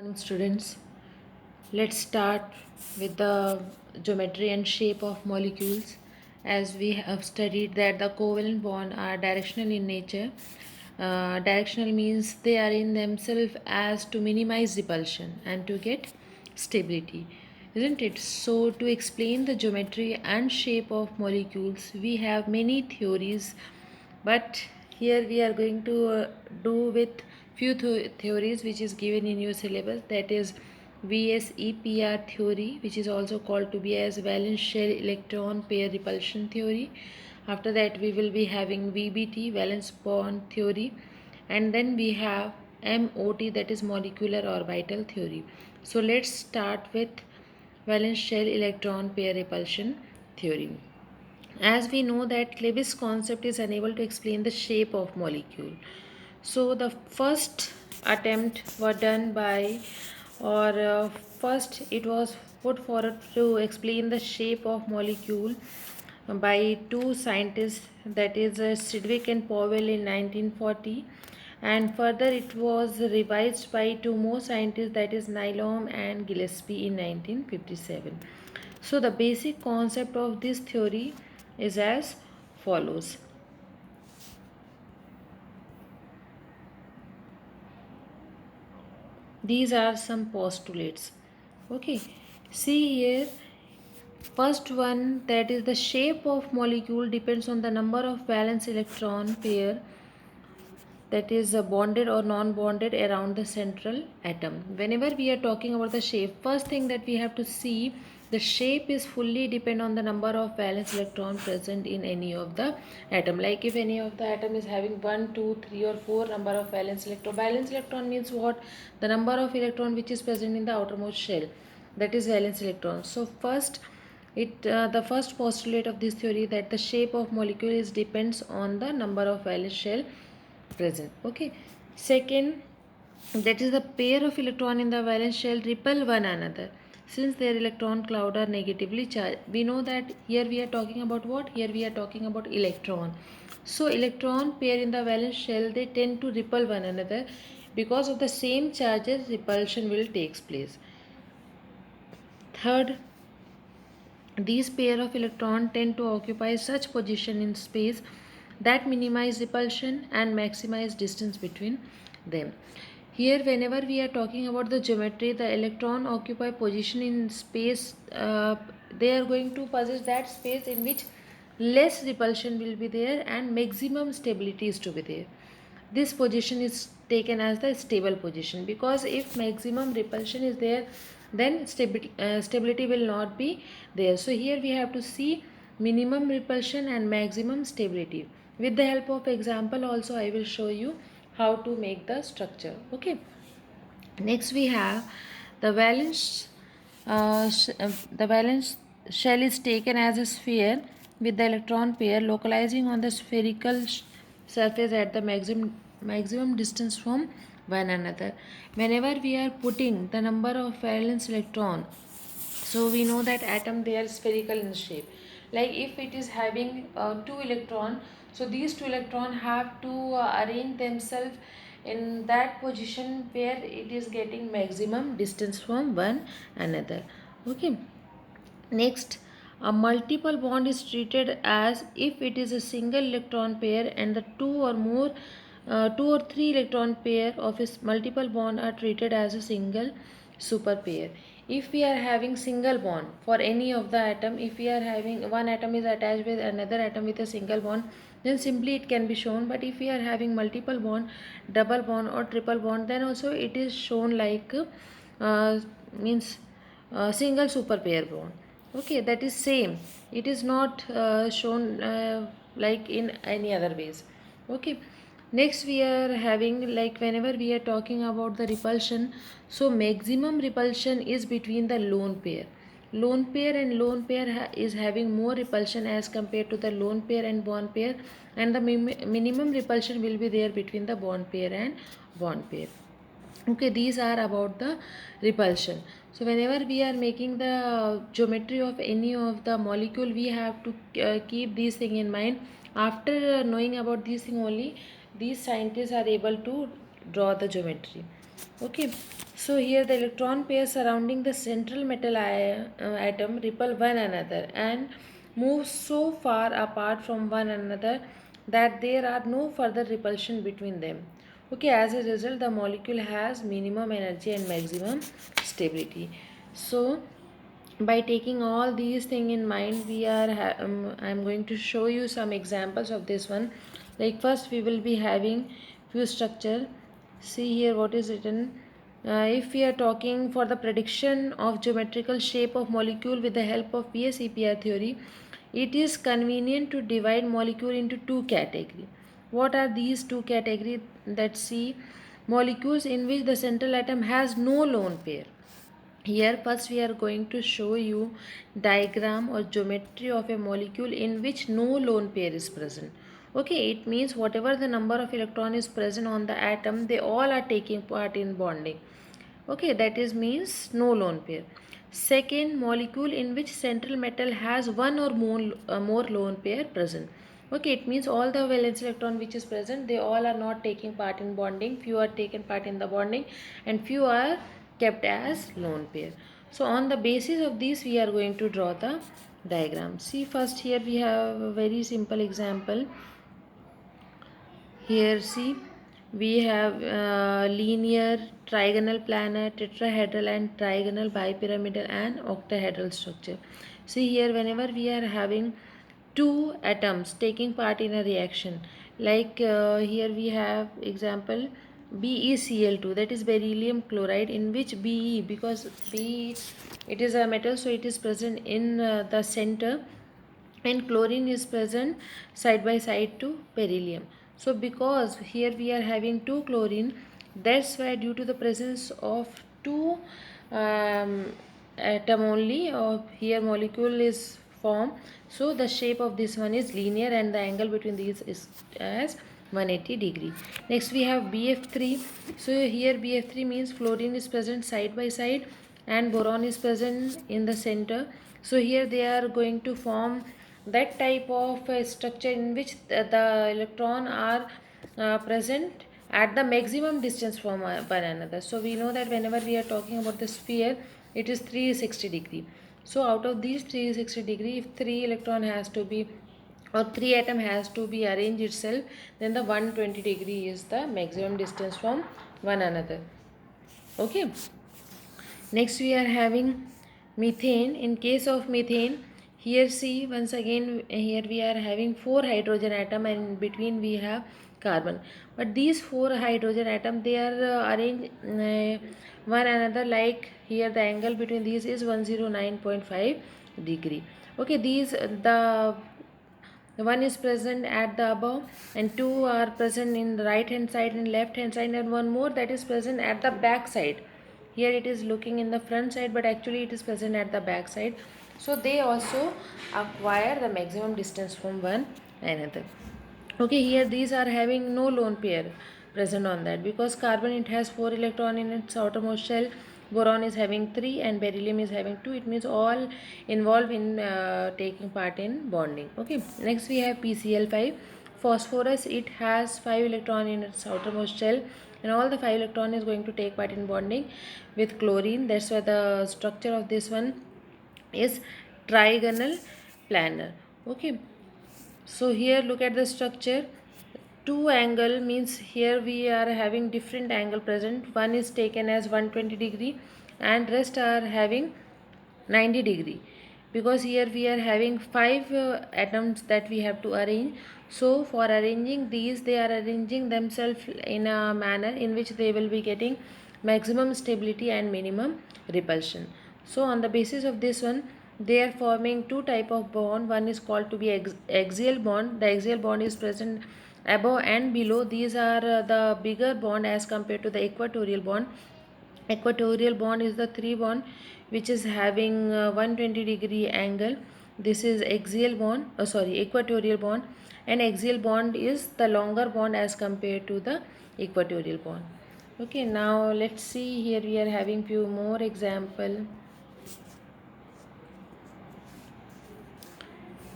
Morning students, let's start with the geometry and shape of molecules. As we have studied that the covalent bonds are directional in nature. Directional means they are in themselves as to minimize repulsion and to get stability, isn't it? So to explain the geometry and shape of molecules we have many theories, but here we are going to do with few theories which is given in your syllabus, that is VSEPR theory, which is also called to be as valence shell electron pair repulsion theory. After that we will be having VBT, valence bond theory, and then we have MOT, that is molecular orbital theory. So let's start with valence shell electron pair repulsion theory. As we know that Lebesgue concept is unable to explain the shape of molecule. So the first attempt were done by, or first it was put forward to explain the shape of molecule by two scientists, that is Sidgwick and Powell in 1940, and further it was revised by two more scientists, that is Nyholm and Gillespie in 1957. So the basic concept of this theory is as follows. These are some postulates. Okay, see here. First one, that is the shape of molecule depends on the number of valence electron pair, that is bonded or non-bonded around the central atom. Whenever we are talking about the shape, first thing that we have to see, the shape is fully depend on the number of valence electron present in any of the atom. Like if any of the atom is having 1, 2, 3 or 4 number of valence electron. Valence electron means what? The number of electron which is present in the outermost shell, that is valence electron. So first, the first postulate of this theory, that the shape of molecule is depends on the number of valence shell present. Okay, second, that is the pair of electron in the valence shell repel one another since their electron cloud are negatively charged. We know that here we are talking about what? Here we are talking about electron. So electron pair in the valence shell, they tend to repel one another. Because of the same charges, repulsion will takes place. Third, these pair of electrons tend to occupy such position in space that minimize repulsion and maximize distance between them. Here, whenever we are talking about the geometry, the electron occupy position in space. They are going to possess that space in which less repulsion will be there and maximum stability is to be there. This position is taken as the stable position, because if maximum repulsion is there, then stability will not be there. So here we have to see minimum repulsion and maximum stability. With the help of example also I will show you how to make the structure. Okay, next we have the the valence shell is taken as a sphere with the electron pair localizing on the spherical surface at the maximum distance from one another. Whenever we are putting the number of valence electron, so we know that atom, they are spherical in shape. Like if it is having two electron, so these two electron have to arrange themselves in that position where it is getting maximum distance from one another. Okay, next, a multiple bond is treated as if it is a single electron pair, and the two or three electron pair of its multiple bond are treated as a single super pair. If we are having single bond for any of the atom, if we are having one atom is attached with another atom with a single bond, then simply it can be shown. But if we are having multiple bond, double bond or triple bond, then also it is shown like means single super pair bond. Okay, that is same. It is not shown like in any other ways. Okay, next we are having, like whenever we are talking about the repulsion, so maximum repulsion is between the lone pair. Lone pair and lone pair is having more repulsion as compared to the lone pair and bond pair, and the minimum repulsion will be there between the bond pair and bond pair. Okay, these are about the repulsion. So whenever we are making the geometry of any of the molecule, we have to keep these thing in mind. After knowing about these thing only, these scientists are able to draw the geometry. Okay, so here the electron pairs surrounding the central metal atom repel one another and move so far apart from one another that there are no further repulsion between them. Okay, as a result, the molecule has minimum energy and maximum stability. So, by taking all these things in mind, I'm going to show you some examples of this one. Like first, we will be having few structure. See here what is written. If we are talking for the prediction of geometrical shape of molecule with the help of PSEPR theory, it is convenient to divide molecule into two categories. What are these two categories? That see, molecules in which the central atom has no lone pair. Here first we are going to show you diagram or geometry of a molecule in which no lone pair is present. Okay, it means whatever the number of electron is present on the atom, they all are taking part in bonding. Okay, that is means no lone pair. Second, molecule in which central metal has one or more lone pair present. Okay, it means all the valence electron which is present, they all are not taking part in bonding. Few are taken part in the bonding and few are kept as lone pair. So on the basis of this, we are going to draw the diagram. See, first here we have a very simple example. Here see, we have linear, trigonal, planar, tetrahedral and trigonal, bipyramidal and octahedral structure. See here, whenever we are having two atoms taking part in a reaction, like here we have example BeCl2, that is beryllium chloride, in which Be, because Be it is a metal, so it is present in the center, and chlorine is present side by side to beryllium. So because here we are having two chlorine, that's why due to the presence of two atom only, or here molecule is formed, so the shape of this one is linear and the angle between these is as 180 degree. Next we have BF3. So here BF3 means fluorine is present side by side and boron is present in the center. So here they are going to form that type of structure in which the electron are present at the maximum distance from one another. So we know that whenever we are talking about the sphere, it is 360 degree. So out of these 360 degree, if three electron has to be, or three atom has to be arranged itself, then the 120 degree is the maximum distance from one another. Okay, next we are having methane. In case of methane, here see once again, here we are having four hydrogen atom and in between we have carbon, but these four hydrogen atom, they are arranged one another, like here the angle between these is 109.5 degree. Okay, these the one is present at the above and two are present in the right hand side and left hand side, and one more that is present at the back side. Here it is looking in the front side, but actually it is present at the back side. So they also acquire the maximum distance from one another. Okay, here these are having no lone pair present on that, because carbon, it has 4 electron in its outermost shell, boron is having 3 and beryllium is having 2. It means all involved in taking part in bonding. Okay, next we have PCl5. Phosphorus, it has 5 electron in its outermost shell and all the 5 electron is going to take part in bonding with chlorine. That's why the structure of this one is trigonal planar. Okay, so here look at the structure. Two angle means here we are having different angle present. One is taken as 120 degree and rest are having 90 degree, because here we are having five atoms that we have to arrange. So for arranging these, they are arranging themselves in a manner in which they will be getting maximum stability and minimum repulsion. So on the basis of this one, they are forming two type of bond. One is called to be axial bond. The axial bond is present above and below. These are the bigger bond as compared to the equatorial bond. Equatorial bond is the three bond which is having 120 degree angle. This is axial bond, equatorial bond, and axial bond is the longer bond as compared to the equatorial bond. Okay, now let's see, here we are having few more example.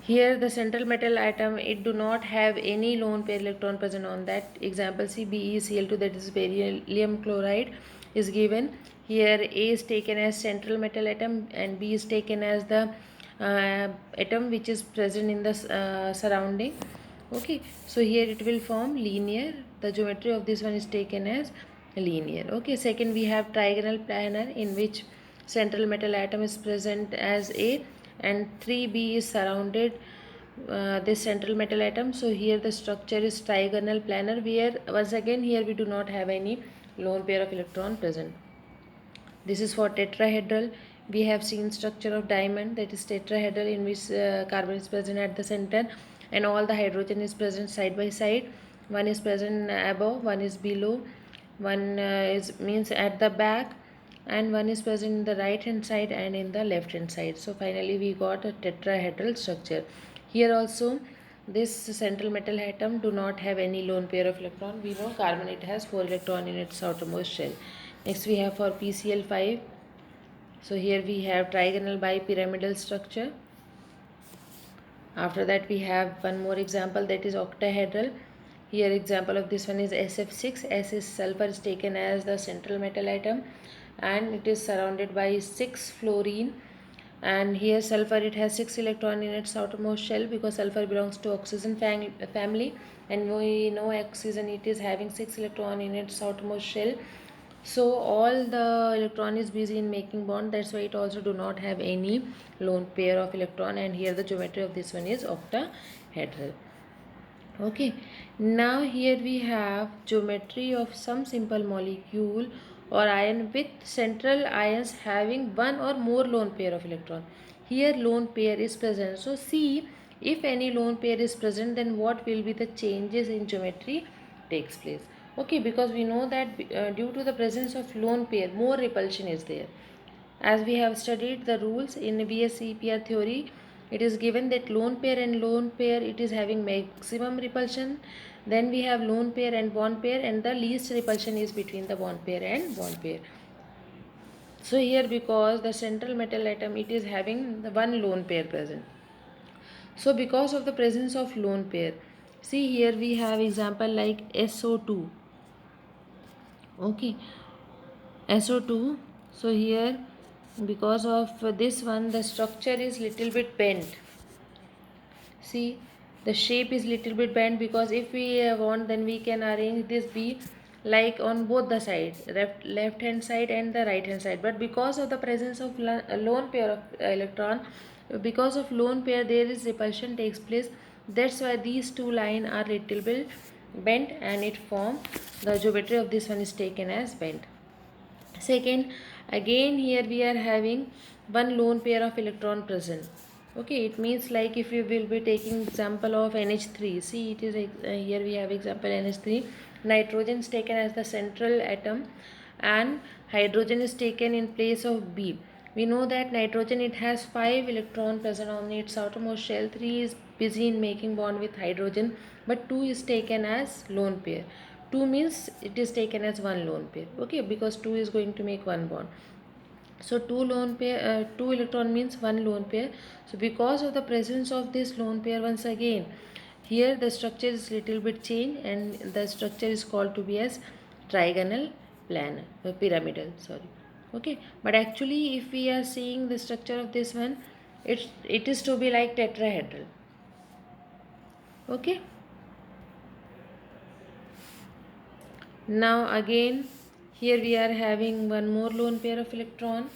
Here the central metal atom, it do not have any lone pair electron present on that. Example, see BeCl2, that is beryllium chloride. is given. Here A is taken as central metal atom and B is taken as the atom which is present in the surrounding. Okay, so here it will form linear. The geometry of this one is taken as linear. Okay, second we have trigonal planar, in which central metal atom is present as A and 3B is surrounded this central metal atom. So here the structure is trigonal planar, where once again here we do not have any lone pair of electron present. This is for tetrahedral. We have seen structure of diamond, that is tetrahedral, in which carbon is present at the center and all the hydrogen is present side by side. One is present above, one is below, one is means at the back, and one is present in the right hand side and in the left hand side. So finally we got a tetrahedral structure. Here also this central metal atom do not have any lone pair of electron. We know carbon, it has 4 electron in its outermost shell. Next we have for PCl5. So here we have trigonal bipyramidal structure. After that we have one more example, that is octahedral. Here example of this one is SF6. S is sulfur is taken as the central metal atom and it is surrounded by 6 fluorine, and here sulfur, it has 6 electron in its outermost shell because sulfur belongs to oxygen family, and we know oxygen, it is having 6 electron in its outermost shell. So all the electron is busy in making bond, that's why it also do not have any lone pair of electron, and here the geometry of this one is octahedral. Okay, now here we have geometry of some simple molecule or ion with central ions having one or more lone pair of electron. Here lone pair is present. So see, if any lone pair is present, then what will be the changes in geometry takes place. Okay, because we know that due to the presence of lone pair, more repulsion is there. As we have studied the rules in BS-EPR theory, it is given that lone pair and lone pair, it is having maximum repulsion. Then we have lone pair and bond pair, and the least repulsion is between the bond pair and bond pair. So here, because the central metal atom, it is having the one lone pair present. So because of the presence of lone pair, see here we have example like SO2. Okay, SO2. So here, because of this one, the structure is little bit bent. See, the shape is little bit bent, because if we want, then we can arrange this B like on both the sides, left hand side and the right hand side. But because of the presence of lone pair of electron, because of lone pair, there is repulsion takes place. That's why these two lines are little bit bent and it form the geometry of this one is taken as bent. Second, again here we are having one lone pair of electron present. Okay, it means like if you will be taking example of NH3, see it is here we have example NH3. Nitrogen is taken as the central atom and hydrogen is taken in place of B. We know that nitrogen, it has 5 electron present on its outermost shell. 3 is busy in making bond with hydrogen, but 2 is taken as lone pair. 2 means it is taken as one lone pair. Okay, because 2 is going to make one bond. So 2 electron means one lone pair. So because of the presence of this lone pair, once again here the structure is little bit changed and the structure is called to be as trigonal planar, pyramidal, sorry. Okay, but actually if we are seeing the structure of this one, it is to be like tetrahedral. Okay, now again here we are having one more lone pair of electron.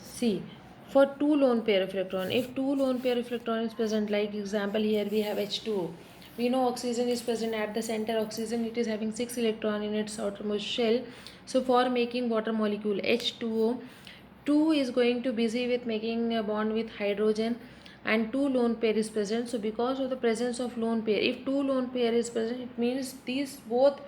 See, for two lone pair of electron, if two lone pair of electron is present, like example here we have H2O. We know oxygen is present at the center. Oxygen, it is having 6 electron in its outermost shell. So for making water molecule H2O, 2 is going to busy with making a bond with hydrogen and two lone pair is present. So because of the presence of lone pair, if two lone pair is present, it means these both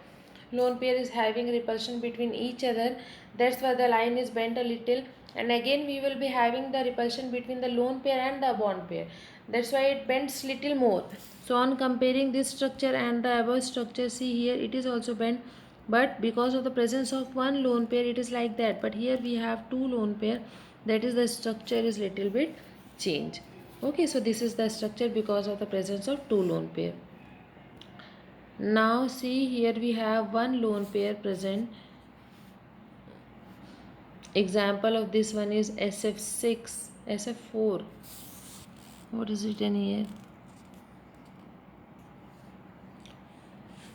lone pair is having repulsion between each other. That's why the line is bent a little, and again we will be having the repulsion between the lone pair and the bond pair. That's why it bends little more. So on comparing this structure and the above structure, see here it is also bent, but because of the presence of one lone pair it is like that. But here we have two lone pair, that is the structure is little bit changed. Okay, so this is the structure because of the presence of two lone pair. Now see, here we have one lone pair present. Example of this one is SF6, SF4. What is written here?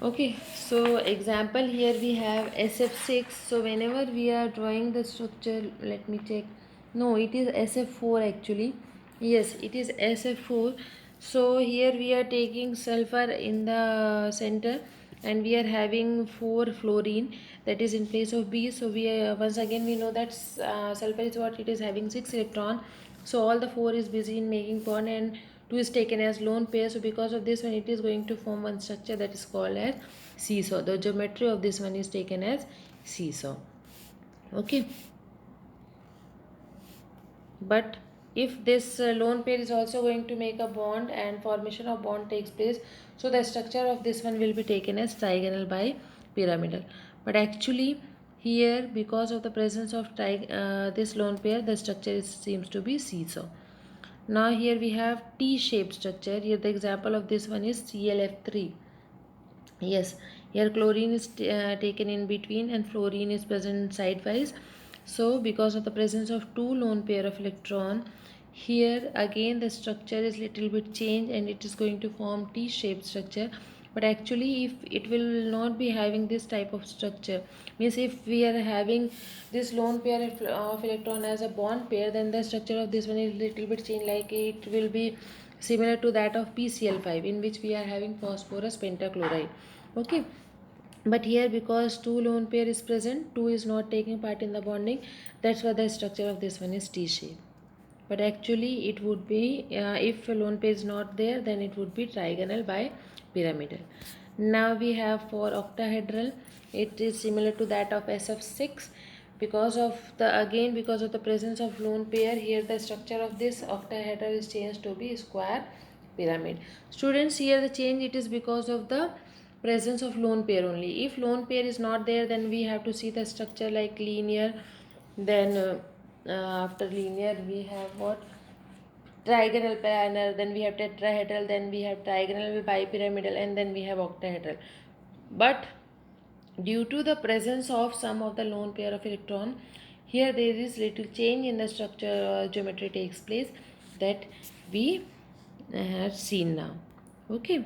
Okay, so example here we have SF6. So whenever we are drawing the structure, let me check. No, it is SF4 actually. Yes, it is SF4. So here we are taking sulfur in the center and we are having 4 fluorine that is in place of B. So we once again we know that sulfur is what, it is having 6 electron. So all the 4 is busy in making bond and 2 is taken as lone pair. So because of this one, it is going to form one structure that is called as seesaw. The geometry of this one is taken as seesaw. Okay. But if this lone pair is also going to make a bond and formation of bond takes place, so the structure of this one will be taken as trigonal by pyramidal. But actually here, because of the presence of this lone pair, the structure seems to be seesaw. Now here we have T-shaped structure. Here the example of this one is ClF3. Yes, here chlorine is taken in between and fluorine is present sidewise. So because of the presence of two lone pair of electron, here again the structure is little bit changed and it is going to form T-shaped structure. But actually if it will not be having this type of structure, means if we are having this lone pair of electron as a bond pair, then the structure of this one is little bit changed, like it will be similar to that of PCl5, in which we are having phosphorus pentachloride. Okay, but here because two lone pair is present, two is not taking part in the bonding, that's why the structure of this one is T shape. But actually it would be if a lone pair is not there, then it would be trigonal by pyramidal. Now we have for octahedral, it is similar to that of SF6. Because of the presence of lone pair, here the structure of this octahedral is changed to be square pyramid. Students, here the change, it is because of the presence of lone pair only. If lone pair is not there, then we have to see the structure like linear. Then after linear we have what, trigonal planar, then we have tetrahedral, then we have trigonal bipyramidal, and then we have octahedral. But due to the presence of some of the lone pair of electron, here there is little change in the structure, geometry takes place, that we have seen now. Okay,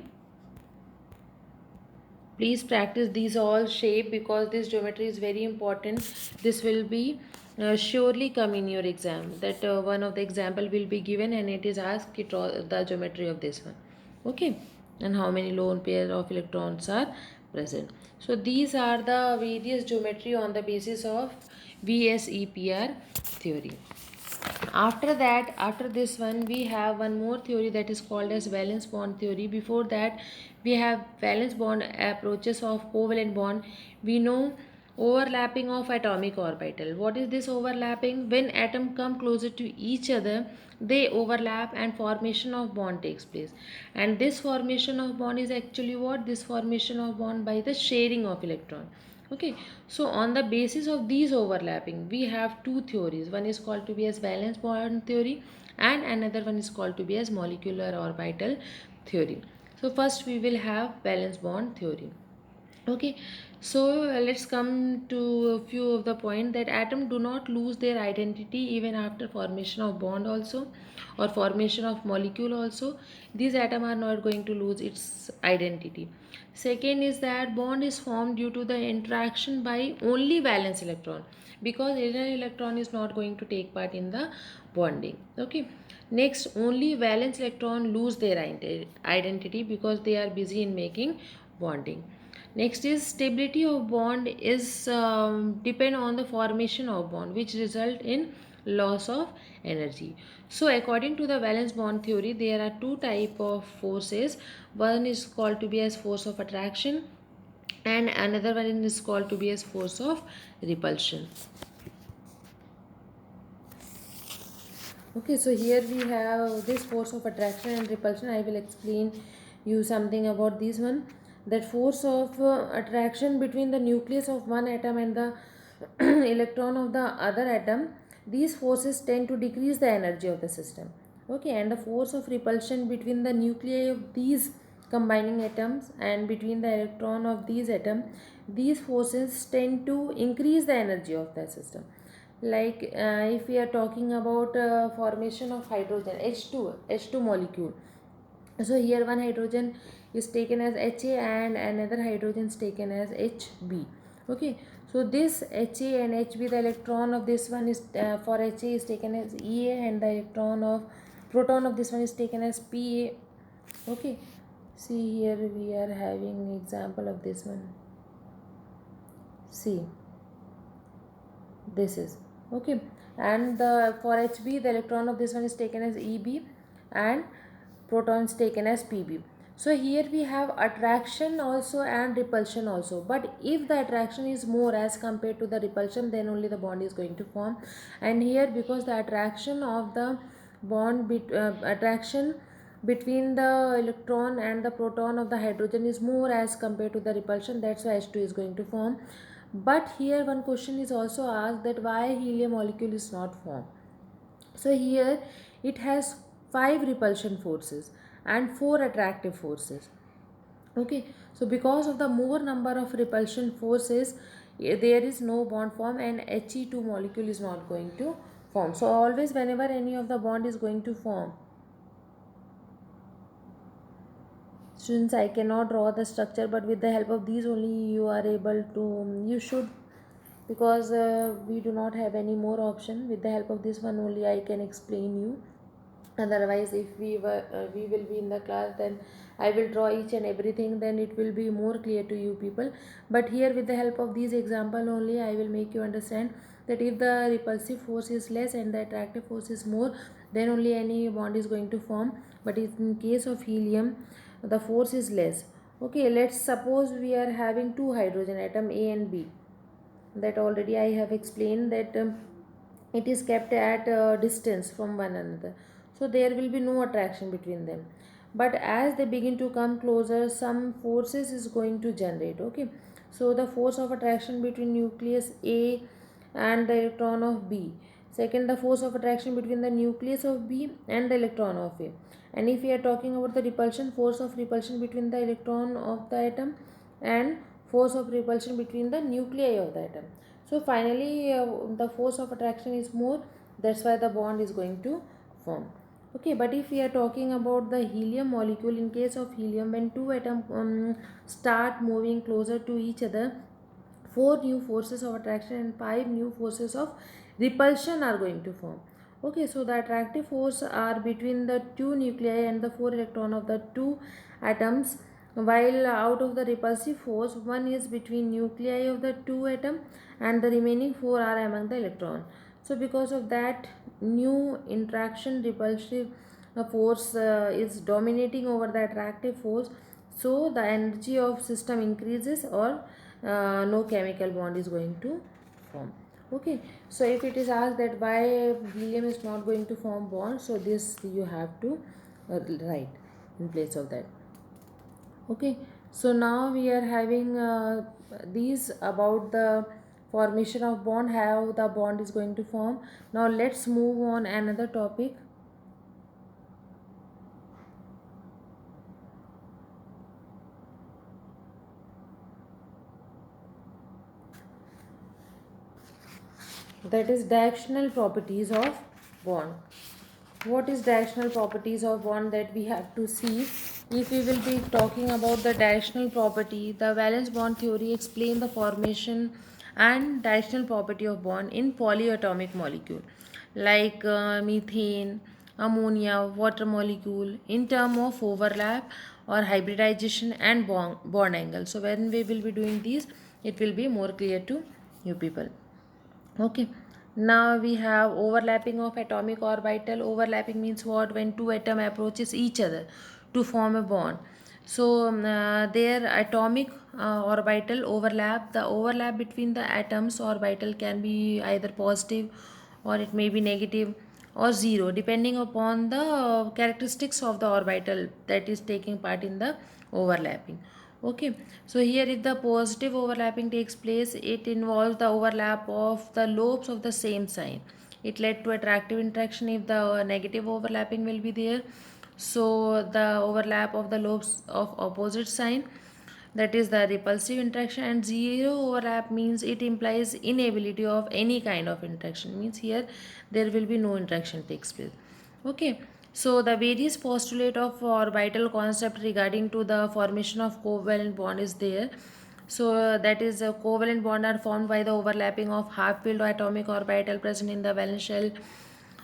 please practice these all shape because this geometry is very important. This will be surely come in your exam, that one of the example will be given and it is asked to draw the geometry of this one. Okay, and how many lone pair of electrons are present. So these are the various geometry on the basis of VSEPR theory. After that, after this one, we have one more theory that is called as valence bond theory. Before that, we have valence bond approaches of covalent bond. We know overlapping of atomic orbital. What is this overlapping? When atoms come closer to each other, they overlap and formation of bond takes place. And this formation of bond is actually what? This formation of bond by the sharing of electron. Okay, so on the basis of these overlapping, we have two theories. One is called to be as valence bond theory and another one is called to be as molecular orbital theory. So first we will have valence bond theory. Okay, so let's come to a few of the point that atom do not lose their identity even after formation of bond also, or formation of molecule also. These atom are not going to lose its identity. Second is that bond is formed due to the interaction by only valence electron, because inner electron is not going to take part in the bonding. Okay, next, only valence electron lose their identity because they are busy in making bonding. Next is stability of bond is depend on the formation of bond, which result in loss of energy. So according to the valence bond theory, there are two type of forces. One is called to be as force of attraction and another one is called to be as force of repulsion. Okay, so here we have this force of attraction and repulsion. I will explain you something about this one. That force of attraction between the nucleus of one atom and the electron of the other atom, these forces tend to decrease the energy of the system. Okay, and the force of repulsion between the nuclei of these combining atoms, and between the electron of these atoms, these forces tend to increase the energy of the system. Like if we are talking about formation of hydrogen, H2 molecule. So here one hydrogen is taken as Ha and another hydrogen is taken as Hb. Okay, so this Ha and Hb, the electron of this one is for Ha is taken as Ea, and the electron of proton of this one is taken as Pa. Okay, see here we are having example of this one. See, this is okay, and the for Hb the electron of this one is taken as Eb, and protons taken as Pb. So here we have attraction also and repulsion also, but if the attraction is more as compared to the repulsion, then only the bond is going to form. And here, because the attraction of the attraction between the electron and the proton of the hydrogen is more as compared to the repulsion, that's why H2 is going to form. But here one question is also asked, that why helium molecule is not formed. So here it has 5 repulsion forces and 4 attractive forces. Okay, so because of the more number of repulsion forces, there is no bond form, and He2 molecule is not going to form. So always whenever any of the bond is going to form, students, I cannot draw the structure, but with the help of these only you are able to, you should, because we do not have any more option. With the help of this one only I can explain you. Otherwise, if we will be in the class, then I will draw each and everything, then it will be more clear to you people. But here with the help of these example only I will make you understand that if the repulsive force is less and the attractive force is more, then only any bond is going to form. But in case of helium, the force is less. Okay, let's suppose we are having two hydrogen atom A and B, that already I have explained that it is kept at a distance from one another, so there will be no attraction between them. But as they begin to come closer, some forces is going to generate. Okay, so the force of attraction between nucleus A and the electron of B. Second, the force of attraction between the nucleus of B and the electron of A. And if we are talking about the repulsion, force of repulsion between the electron of the atom and force of repulsion between the nuclei of the atom. So finally the force of attraction is more, that's why the bond is going to form. Okay, but if we are talking about the helium molecule, in case of helium, when two atoms start moving closer to each other, 4 new forces of attraction and 5 new forces of repulsion are going to form. Okay, so the attractive force are between the two nuclei and the 4 electron of the two atoms, while out of the repulsive force, one is between nuclei of the two atom and the remaining 4 are among the electron. So because of that, new interaction repulsive force is dominating over the attractive force, so the energy of system increases, or no chemical bond is going to form. Okay, so if it is asked that why helium is not going to form bond, so this you have to write in place of that. Okay, so now we are having these about the formation of bond, how the bond is going to form. Now let's move on another topic. That is directional properties of bond. What is directional properties of bond, that we have to see. If we will be talking about the directional property, the valence bond theory explain the formation and directional property of bond in polyatomic molecule, like methane, ammonia, water molecule, in term of overlap or hybridization and bond angle. So when we will be doing these, it will be more clear to you people. Okay, now we have overlapping of atomic orbital. Overlapping means what? When two atom approaches each other to form a bond, so their atomic orbital overlap. The overlap between the atoms orbital can be either positive or it may be negative or zero, depending upon the characteristics of the orbital that is taking part in the overlapping. Okay, so here if the positive overlapping takes place, it involves the overlap of the lobes of the same sign. It led to attractive interaction. If the negative overlapping will be there, So the overlap of the lobes of opposite sign, that is the repulsive interaction, and zero overlap means it implies inability of any kind of interaction, means here there will be no interaction takes place. Okay, so the various postulate of orbital concept regarding to the formation of covalent bond is there. So that is a covalent bond are formed by the overlapping of half filled atomic orbital present in the valence shell,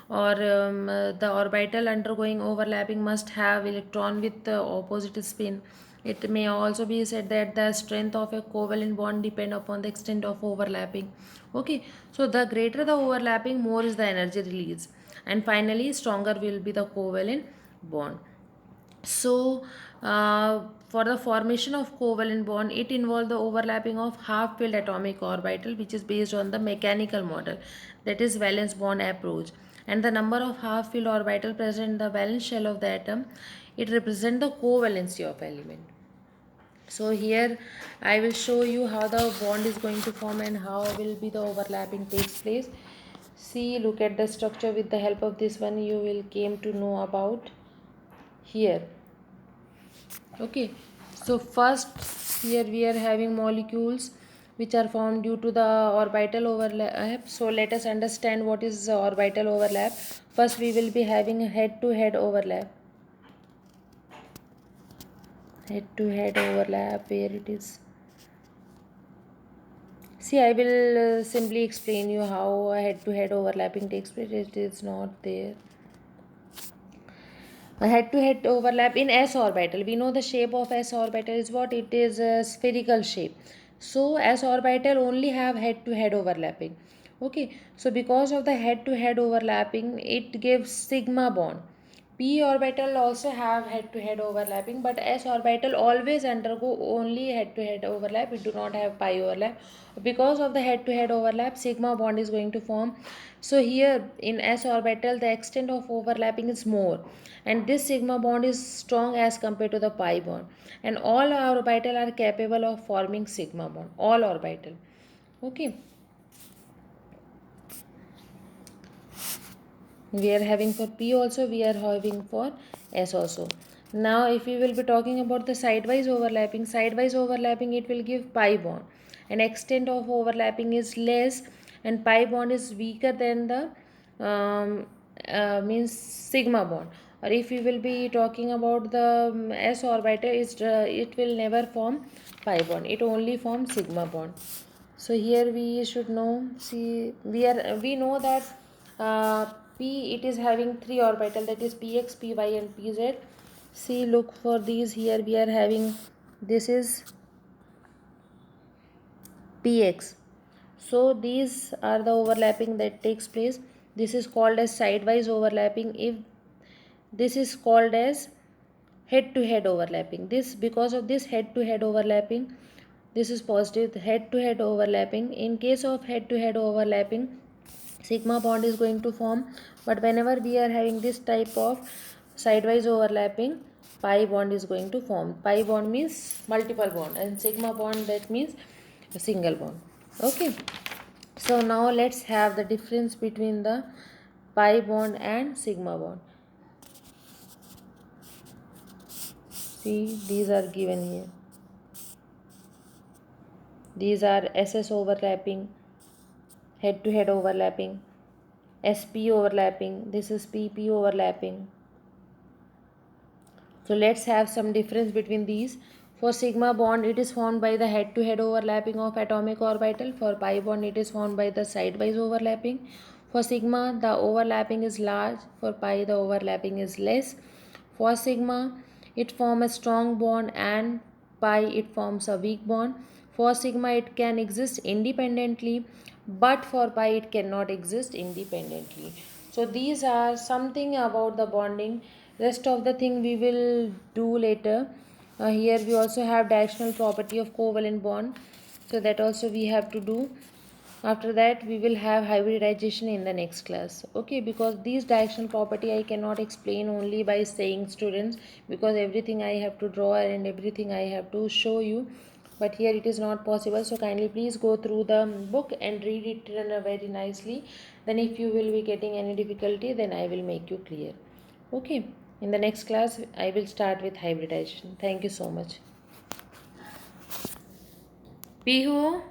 or the orbital undergoing overlapping must have electron with the opposite spin. It may also be said that the strength of a covalent bond depend upon the extent of overlapping. Okay, so the greater the overlapping, more is the energy release, and finally stronger will be the covalent bond. So for the formation of covalent bond, it involves the overlapping of half filled atomic orbital, which is based on the mechanical model, that is valence bond approach, and the number of half filled orbital present in the valence shell of the atom, it represents the covalency of element. So here I will show you how the bond is going to form and how will be the overlapping takes place. See, look at the structure. With the help of this one you will came to know about here. Okay, so first here we are having molecules which are formed due to the orbital overlap. So let us understand what is the orbital overlap. First we will be having a head to head overlap. Head to head overlap, where it is. See, I will simply explain you how a head to head overlapping takes place. It is not there. A head to head overlap in s orbital, we know the shape of s orbital is what? It is a spherical shape. So s orbital only have head to head overlapping. Okay, so because of the head to head overlapping, it gives sigma bond. P orbital also have head to head overlapping, but s orbital always undergo only head to head overlap. It do not have pi overlap. Because of the head to head overlap, sigma bond is going to form. So here in s orbital the extent of overlapping is more, and this sigma bond is strong as compared to the pi bond, and all orbital are capable of forming sigma bond, all orbital. Okay, we are having for p also, we are having for s also. Now if we will be talking about the sidewise overlapping it will give pi bond, and extent of overlapping is less, and pi bond is weaker than the means sigma bond. Or if we will be talking about the s orbital, it will never form pi bond, it only forms sigma bond. So here we should know, see, we know that p, it is having three orbital, that is px, py and pz. See, look for these. Here we are having, this is px. So these are the overlapping that takes place. This is called as sidewise overlapping. If this is called as head to head overlapping, this because of this head to head overlapping, this is positive head to head overlapping. In case of head to head overlapping, sigma bond is going to form, but whenever we are having this type of sidewise overlapping, pi bond is going to form. Pi bond means multiple bond, and sigma bond, that means a single bond. Okay, so now let's have the difference between the pi bond and sigma bond. See, these are given here. These are SS overlapping, head to head overlapping, SP overlapping, this is PP overlapping. So let's have some difference between these. For sigma bond, it is formed by the head to head overlapping of atomic orbital. For pi bond, it is formed by the sidewise overlapping. For sigma, the overlapping is large. For pi, the overlapping is less. For sigma, it forms a strong bond, and pi, it forms a weak bond. For sigma, it can exist independently, but for pi, it cannot exist independently. So these are something about the bonding. Rest of the thing we will do later. Here we also have directional property of covalent bond, so that also we have to do. After that we will have hybridization in the next class. Okay, because these directional property I cannot explain only by saying, students, because everything I have to draw and everything I have to show you, but here it is not possible. So kindly please go through the book and read it very nicely. Then if you will be getting any difficulty, then I will make you clear. Okay. In the next class, I will start with hybridization. Thank you so much. Pihu.